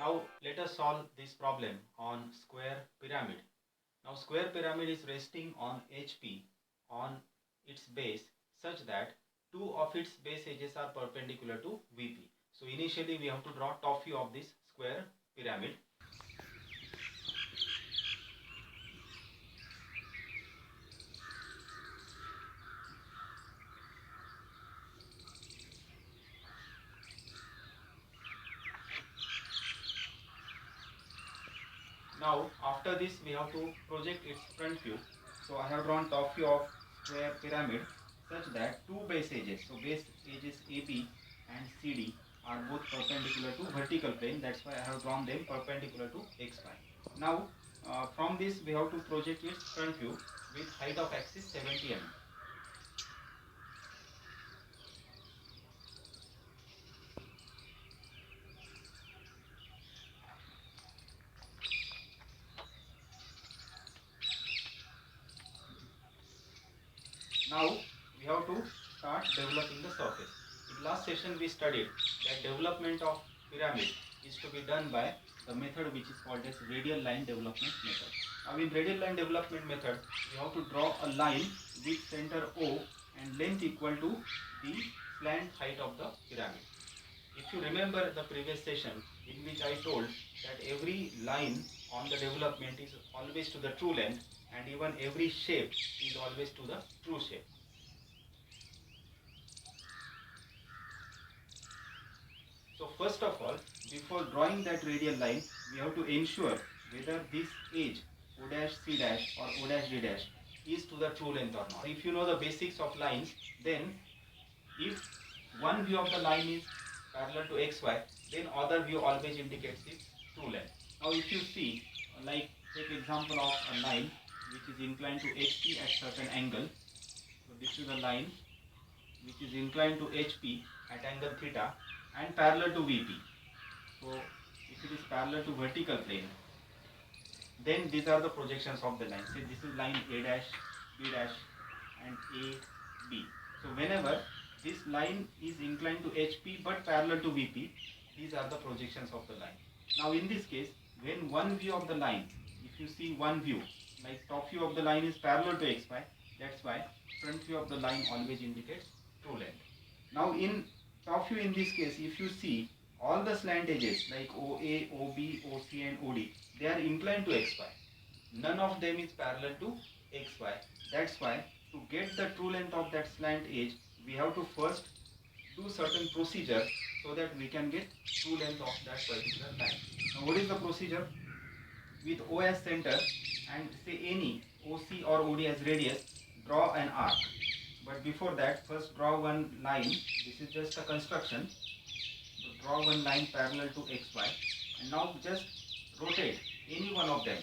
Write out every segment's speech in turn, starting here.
Now let us solve this problem on square pyramid. Now square pyramid is resting on HP on its base such that two of its base edges are perpendicular to VP. So initially we have to draw top view of this square pyramid. Now after this we have to project its front view. So I have drawn top view of square pyramid such that two base edges, so base edges AB and CD are both perpendicular to vertical plane. That's why I have drawn them perpendicular to XY. Now from this we have to project its front view with height of axis 70 mm. Now we have to start developing the surface. In last session we studied that development of pyramid is to be done by the method which is called as radial line development method. Now in radial line development method we have to draw a line with center O and length equal to the slant height of the pyramid. If you remember the previous session in which I told that every line on the development is always to the true length and even every shape is always to the true shape. So first of all, before drawing that radial line, we have to ensure whether this edge O dash C dash or O dash D dash is to the true length or not. If you know the basics of lines, then if one view of the line is parallel to xy, then other view always indicates its true length. Now if you see, like take example of a line which is inclined to HP at certain angle. So this is a line which is inclined to HP at angle theta and parallel to VP. So if it is parallel to vertical plane, then these are the projections of the line. Say this is line A dash, B dash and A, B. So whenever this line is inclined to HP but parallel to VP, these are the projections of the line. Now in this case, when one view of the line, if you see one view, like top view of the line is parallel to XY, that's why front view of the line always indicates true length. Now in top view in this case, if you see all the slant edges like OA, OB, OC and OD, they are inclined to XY. None of them is parallel to XY. That's why to get the true length of that slant edge, we have to first do certain procedure so that we can get true length of that particular line. Now what is the procedure? With O as center and say any OC or OD as radius, draw an arc. But before that, first draw one line. This is just a construction. So draw one line parallel to XY and now just rotate any one of them,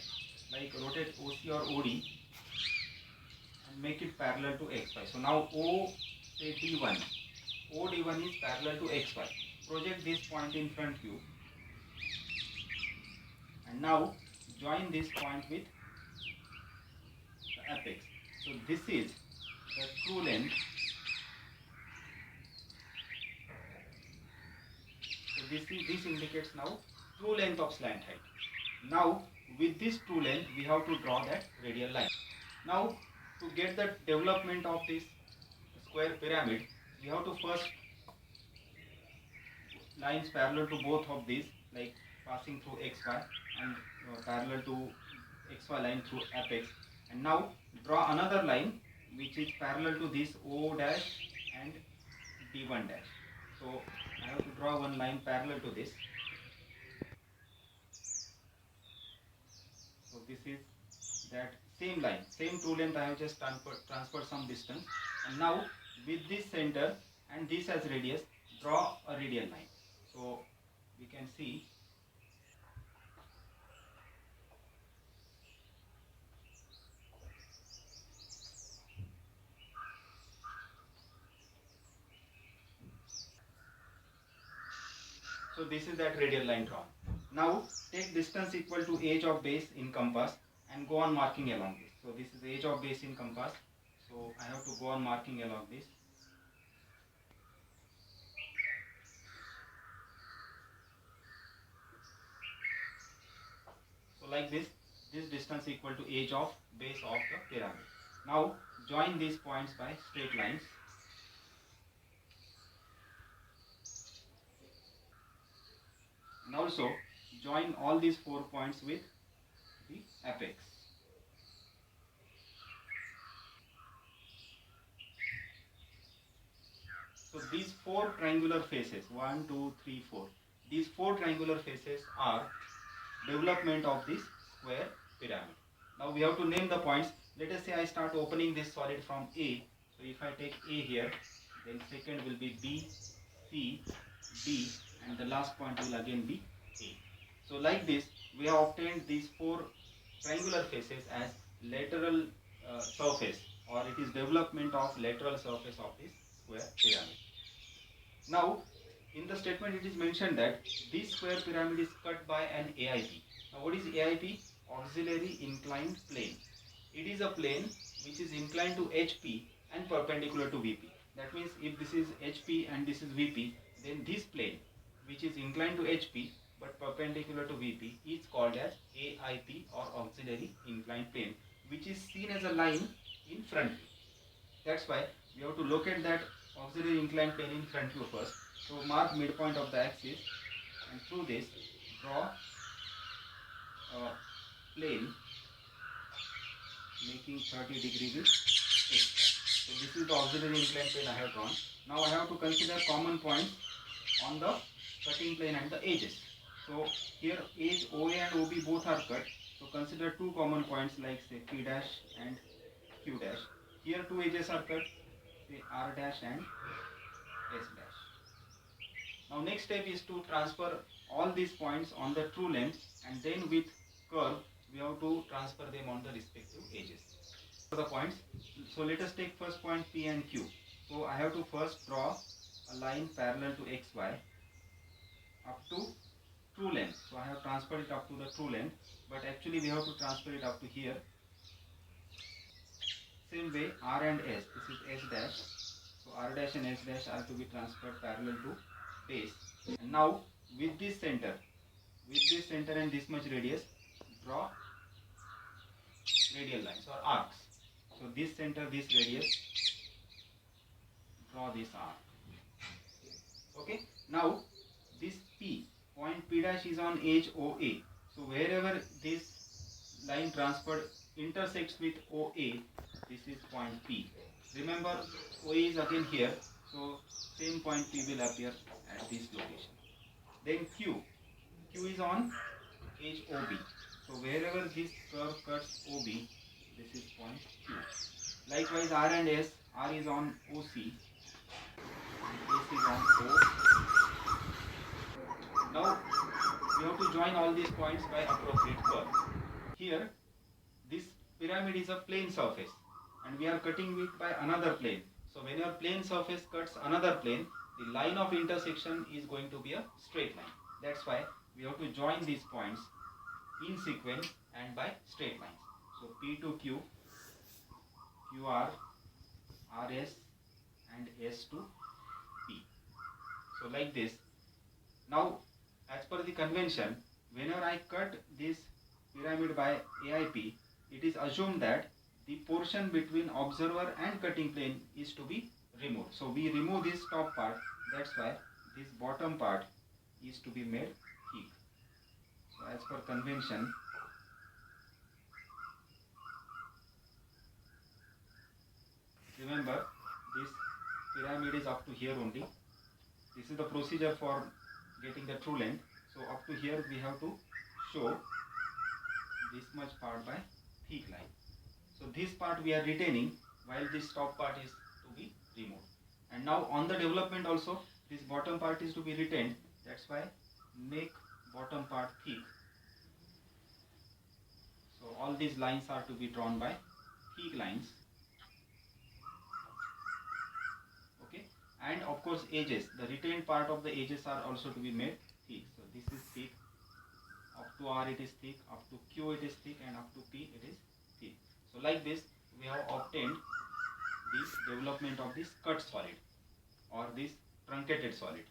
like rotate OC or OD and make it parallel to XY. So now O say D1, OD1 is parallel to XY. Project this point in front view and now join this point with the apex. So this is the true length. So this indicates now true length of slant height. Now with this true length we have to draw that radial line. Now to get the development of this square pyramid, we have to first lines parallel to both of these, like passing through XY and parallel to XY line through apex. And now draw another line which is parallel to this O dash and D1 dash. So I have to draw one line parallel to this. So this is that same line, same true length. I have just transferred some distance. And now with this center and this as radius, draw a radial line. So we can see so this is that radial line drawn. Now take distance equal to edge of base in compass and go on marking along this. So this is edge of base in compass. So I have to go on marking along this. So like this distance equal to edge of base of the pyramid. Now join these points by straight lines. And also join all these 4 points with the apex. So these 4 triangular faces, 1, 2, 3, 4. These 4 triangular faces are development of this square pyramid. Now we have to name the points. Let us say I start opening this solid from A. So if I take A here, then second will be B, C, D, and the last point will again be A. So like this, we have obtained these 4 triangular faces as lateral surface, or it is development of lateral surface of this square pyramid. Now in the statement it is mentioned that this square pyramid is cut by an AIP. Now what is AIP? Auxiliary inclined plane. It is a plane which is inclined to HP and perpendicular to VP. That means if this is HP and this is VP, then this plane which is inclined to HP but perpendicular to VP is called as AIP, or auxiliary inclined plane, which is seen as a line in front view. That's why we have to locate that auxiliary inclined plane in front view first. So mark midpoint of the axis, and through this draw a plane making 30 degrees with x. So this is the auxiliary inclined plane I have drawn. Now I have to consider common points on the cutting plane and the edges. So here edge OA and OB both are cut. So consider 2 common points like say P dash and Q dash. Here 2 edges are cut, say R dash and S dash. Now next step is to transfer all these points on the true length, and then with curve we have to transfer them on the respective edges. The points. So let us take first point P and Q. So I have to first draw a line parallel to XY up to true length. So I have transferred it up to the true length, but actually we have to transfer it up to here. Same way R and S, this is S dash. So R dash and S dash are to be transferred parallel to base. And now with this center and this much radius, draw radial lines or arcs. So this center, this radius, draw this arc. Okay. Now this P, point P dash is on edge OA. So wherever this line transferred intersects with OA, this is point P. Remember OA is again here, so same point P will appear at this location. Then Q is on edge OB. So wherever this curve cuts OB, this is point Q. Likewise R and S, R is on OC and S is on O. Now we have to join all these points by appropriate curve. Here this pyramid is a plane surface and we are cutting it by another plane. So when your plane surface cuts another plane, the line of intersection is going to be a straight line. That's why we have to join these points in sequence and by straight lines. So P to Q, QR, RS and S to P. So like this. Now as per the convention, whenever I cut this pyramid by AIP, it is assumed that the portion between observer and cutting plane is to be removed. So we remove this top part, that's why this bottom part is to be made thick. So as per convention, remember this pyramid is up to here only. This is the procedure for getting the true length. So up to here we have to show this much part by thick line. So this part we are retaining while this top part is to be removed. And now on the development also this bottom part is to be retained. That's why make bottom part thick. So all these lines are to be drawn by thick lines. Okay. And of course edges, the retained part of the edges are also to be made thick. So this is thick, up to R it is thick, up to Q it is thick, and up to P it is thick. So like this we have obtained the development of this cut solid or this truncated solid.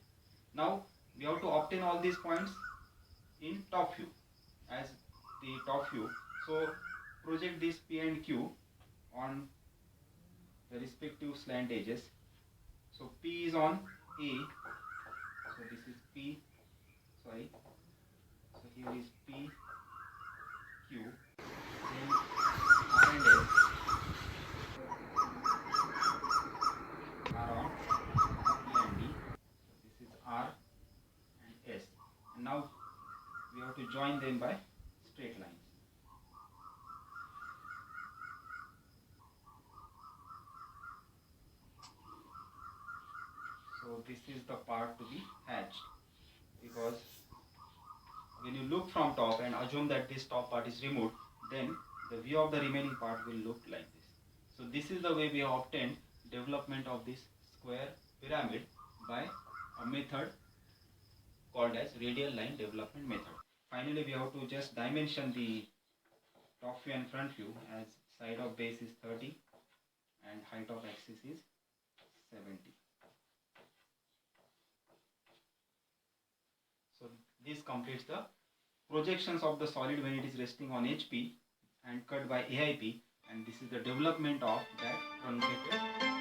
Now we have to obtain all these points in top view as the top view. So project this P and Q on the respective slant edges. So P is on A, so this is P, sorry, so here is P, Q, then R and S are on P and D, so this is R and S, and now we have to join them by straight lines. So this is the part to be hatched, because when you look from top and assume that this top part is removed, then the view of the remaining part will look like this. So this is the way we have obtained development of this square pyramid by a method called as radial line development method. Finally, we have to just dimension the top view and front view, as side of base is 30 and height of axis is 70. So this completes the projections of the solid when it is resting on HP and cut by AIP, and this is the development of that truncated